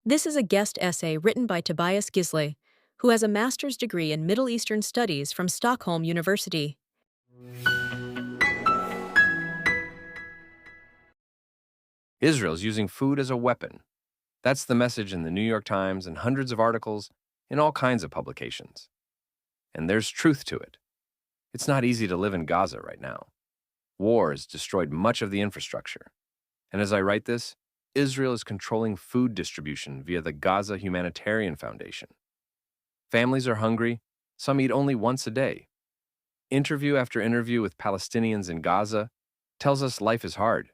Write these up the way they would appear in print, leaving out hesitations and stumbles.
This is a guest essay written by Tobias Gisle, who has a master's degree in Middle Eastern Studies from Stockholm University. Israel's using food as a weapon. That's the message in the New York Times and hundreds of articles in all kinds of publications. And there's truth to it. It's not easy to live in Gaza right now. War has destroyed much of the infrastructure. And as I write this, Israel is controlling food distribution via the Gaza Humanitarian Foundation. Families are hungry, some eat only once a day. Interview after interview with Palestinians in Gaza tells us life is hard.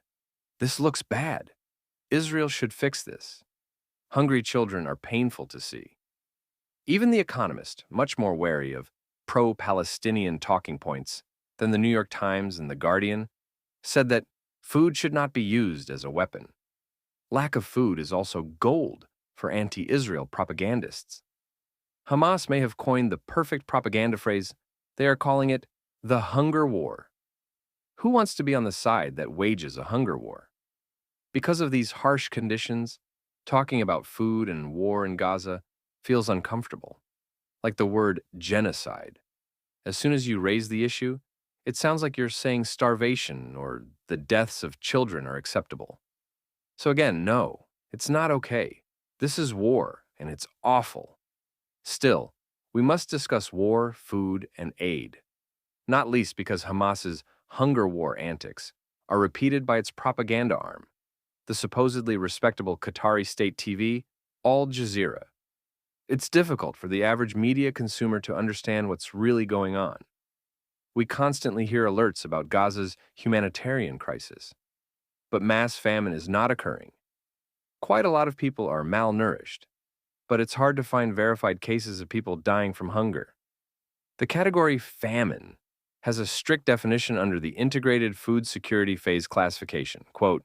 This looks bad. Israel should fix this. Hungry children are painful to see. Even The Economist, much more wary of pro-Palestinian talking points than the New York Times and The Guardian, said that food should not be used as a weapon. Lack of food is also gold for anti-Israel propagandists. Hamas may have coined the perfect propaganda phrase. They are calling it the hunger war. Who wants to be on the side that wages a hunger war? Because of these harsh conditions, talking about food and war in Gaza feels uncomfortable, like the word genocide. As soon as you raise the issue, it sounds like you're saying starvation or the deaths of children are acceptable. So again, no, it's not okay. This is war, and it's awful. Still, we must discuss war, food, and aid, not least because Hamas's hunger war antics are repeated by its propaganda arm, the supposedly respectable Qatari state TV, Al Jazeera. It's difficult for the average media consumer to understand what's really going on. We constantly hear alerts about Gaza's humanitarian crisis, but mass famine is not occurring. Quite a lot of people are malnourished, but it's hard to find verified cases of people dying from hunger. The category famine has a strict definition under the Integrated Food Security Phase Classification. Quote,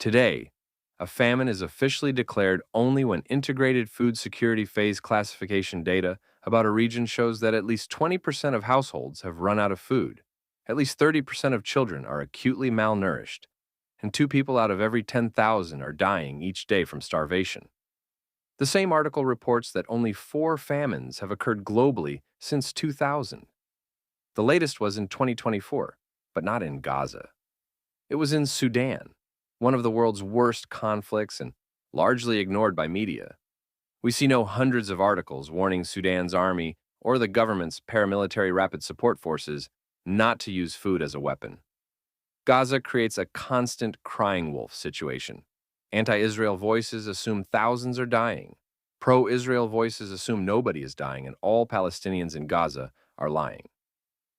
today, a famine is officially declared only when Integrated Food Security Phase Classification data about a region shows that at least 20% of households have run out of food, at least 30% of children are acutely malnourished, and 2 people out of every 10,000 are dying each day from starvation. The same article reports that only 4 famines have occurred globally since 2000. The latest was in 2024, but not in Gaza. It was in Sudan, one of the world's worst conflicts and largely ignored by media. We see no hundreds of articles warning Sudan's army or the government's paramilitary rapid support forces not to use food as a weapon. Gaza creates a constant crying wolf situation. Anti-Israel voices assume thousands are dying. Pro-Israel voices assume nobody is dying and all Palestinians in Gaza are lying.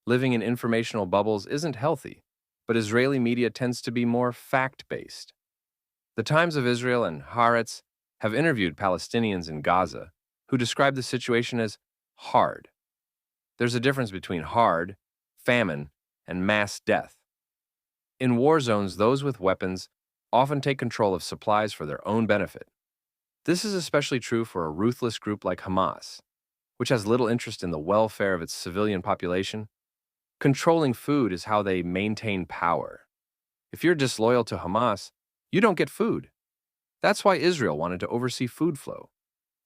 Living in informational bubbles isn't healthy, but Israeli media tends to be more fact-based. The Times of Israel and Haaretz have interviewed Palestinians in Gaza who describe the situation as hard. There's a difference between hard, famine, and mass death. In war zones, those with weapons often take control of supplies for their own benefit. This is especially true for a ruthless group like Hamas, which has little interest in the welfare of its civilian population. Controlling food is how they maintain power. If you're disloyal to Hamas, you don't get food. That's why Israel wanted to oversee food flow,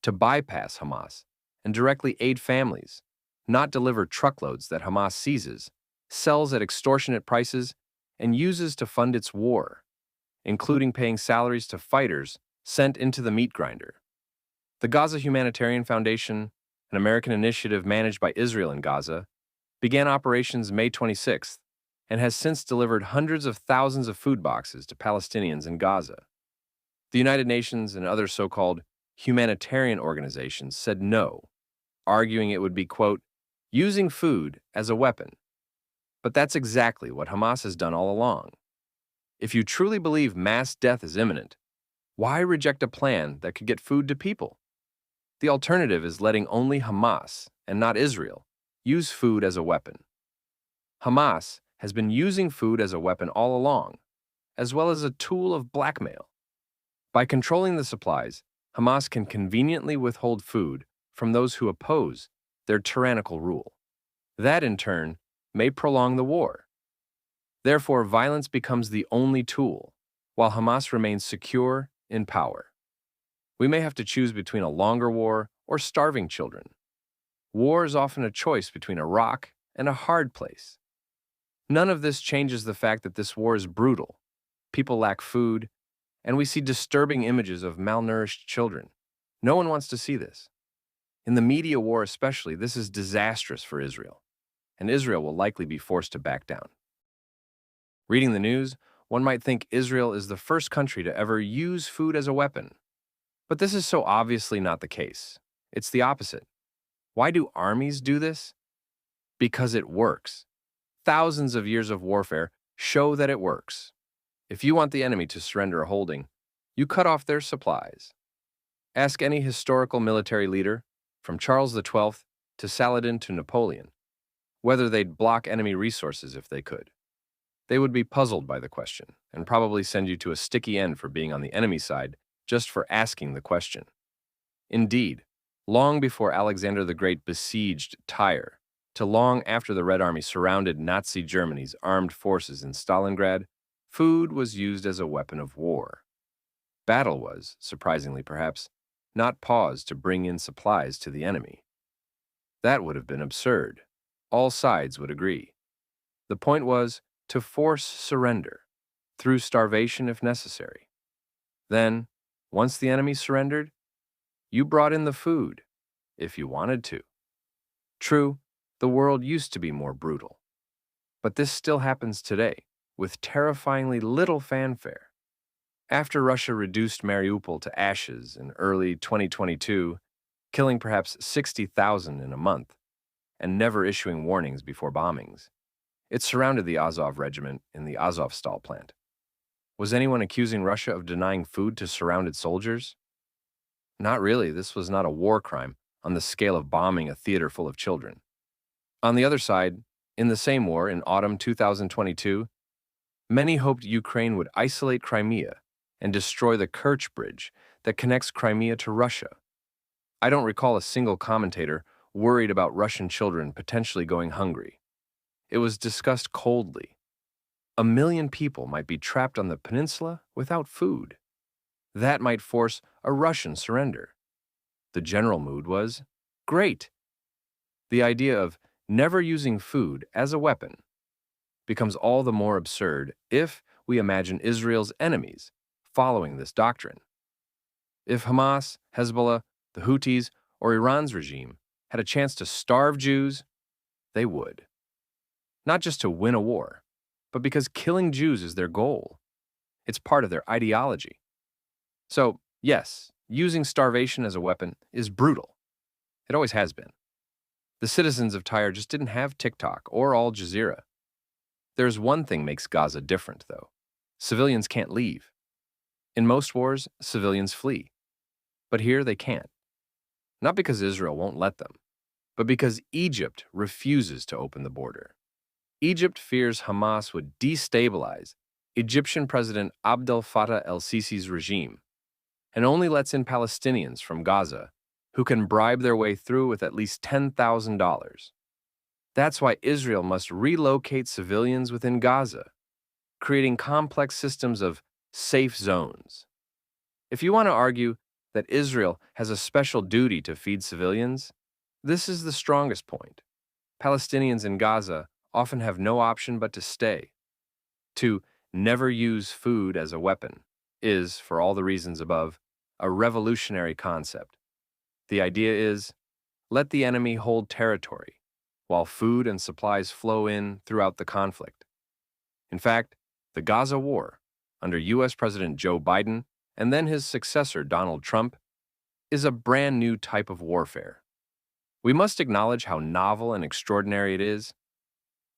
to bypass Hamas and directly aid families, not deliver truckloads that Hamas seizes, sells at extortionate prices, and uses to fund its war, including paying salaries to fighters sent into the meat grinder. The Gaza Humanitarian Foundation, an American initiative managed by Israel in Gaza, began operations May 26th and has since delivered hundreds of thousands of food boxes to Palestinians in Gaza. The United Nations and other so-called humanitarian organizations said no, arguing it would be, quote, using food as a weapon. But that's exactly what Hamas has done all along. If you truly believe mass death is imminent, why reject a plan that could get food to people? The alternative is letting only Hamas, and not Israel, use food as a weapon. Hamas has been using food as a weapon all along, as well as a tool of blackmail. By controlling the supplies, Hamas can conveniently withhold food from those who oppose their tyrannical rule. That, in turn, may prolong the war. Therefore, violence becomes the only tool, while Hamas remains secure in power. We may have to choose between a longer war or starving children. War is often a choice between a rock and a hard place. None of this changes the fact that this war is brutal. People lack food, and we see disturbing images of malnourished children. No one wants to see this. In the media war especially, this is disastrous for Israel, and Israel will likely be forced to back down. Reading the news, one might think Israel is the first country to ever use food as a weapon. But this is so obviously not the case. It's the opposite. Why do armies do this? Because it works. Thousands of years of warfare show that it works. If you want the enemy to surrender a holding, you cut off their supplies. Ask any historical military leader, from Charles XII to Saladin to Napoleon, whether they'd block enemy resources if they could. They would be puzzled by the question and probably send you to a sticky end for being on the enemy side just for asking the question. Indeed, long before Alexander the Great besieged Tyre, to long after the Red Army surrounded Nazi Germany's armed forces in Stalingrad, food was used as a weapon of war. Battle was, surprisingly perhaps, not paused to bring in supplies to the enemy. That would have been absurd. All sides would agree. The point was to force surrender, through starvation if necessary. Then, once the enemy surrendered, you brought in the food, if you wanted to. True, the world used to be more brutal. But this still happens today, with terrifyingly little fanfare. After Russia reduced Mariupol to ashes in early 2022, killing perhaps 60,000 in a month, and never issuing warnings before bombings, it surrounded the Azov regiment in the Azovstal plant. Was anyone accusing Russia of denying food to surrounded soldiers? Not really. This was not a war crime on the scale of bombing a theater full of children. On the other side, in the same war in autumn 2022, many hoped Ukraine would isolate Crimea and destroy the Kerch Bridge that connects Crimea to Russia. I don't recall a single commentator worried about Russian children potentially going hungry. It was discussed coldly. 1 million people might be trapped on the peninsula without food. That might force a Russian surrender. The general mood was, great. The idea of never using food as a weapon becomes all the more absurd if we imagine Israel's enemies following this doctrine. If Hamas, Hezbollah, the Houthis, or Iran's regime had a chance to starve Jews, they would. Not just to win a war, but because killing Jews is their goal. It's part of their ideology. So, yes, using starvation as a weapon is brutal. It always has been. The citizens of Tyre just didn't have TikTok or Al Jazeera. There's one thing makes Gaza different, though. Civilians can't leave. In most wars, civilians flee. But here they can't. Not because Israel won't let them, but because Egypt refuses to open the border. Egypt fears Hamas would destabilize Egyptian President Abdel Fattah el-Sisi's regime and only lets in Palestinians from Gaza who can bribe their way through with at least $10,000. That's why Israel must relocate civilians within Gaza, creating complex systems of safe zones. If you want to argue that Israel has a special duty to feed civilians, this is the strongest point. Palestinians in Gaza often have no option but to stay. To never use food as a weapon is, for all the reasons above, a revolutionary concept. The idea is, let the enemy hold territory, while food and supplies flow in throughout the conflict. In fact, the Gaza War, under U.S. President Joe Biden and then his successor Donald Trump, is a brand new type of warfare. We must acknowledge how novel and extraordinary it is.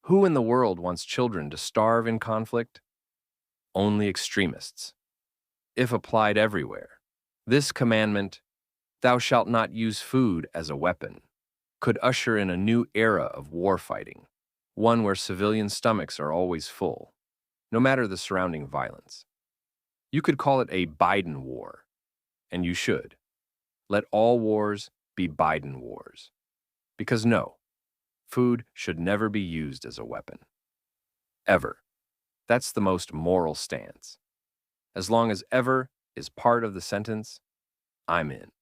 Who in the world wants children to starve in conflict? Only extremists. If applied everywhere, this commandment, "Thou shalt not use food as a weapon," could usher in a new era of warfighting, one where civilian stomachs are always full, no matter the surrounding violence. You could call it a Biden war, and you should. Let all wars be Biden wars. Because no, food should never be used as a weapon. Ever. That's the most moral stance. As long as ever is part of the sentence, I'm in.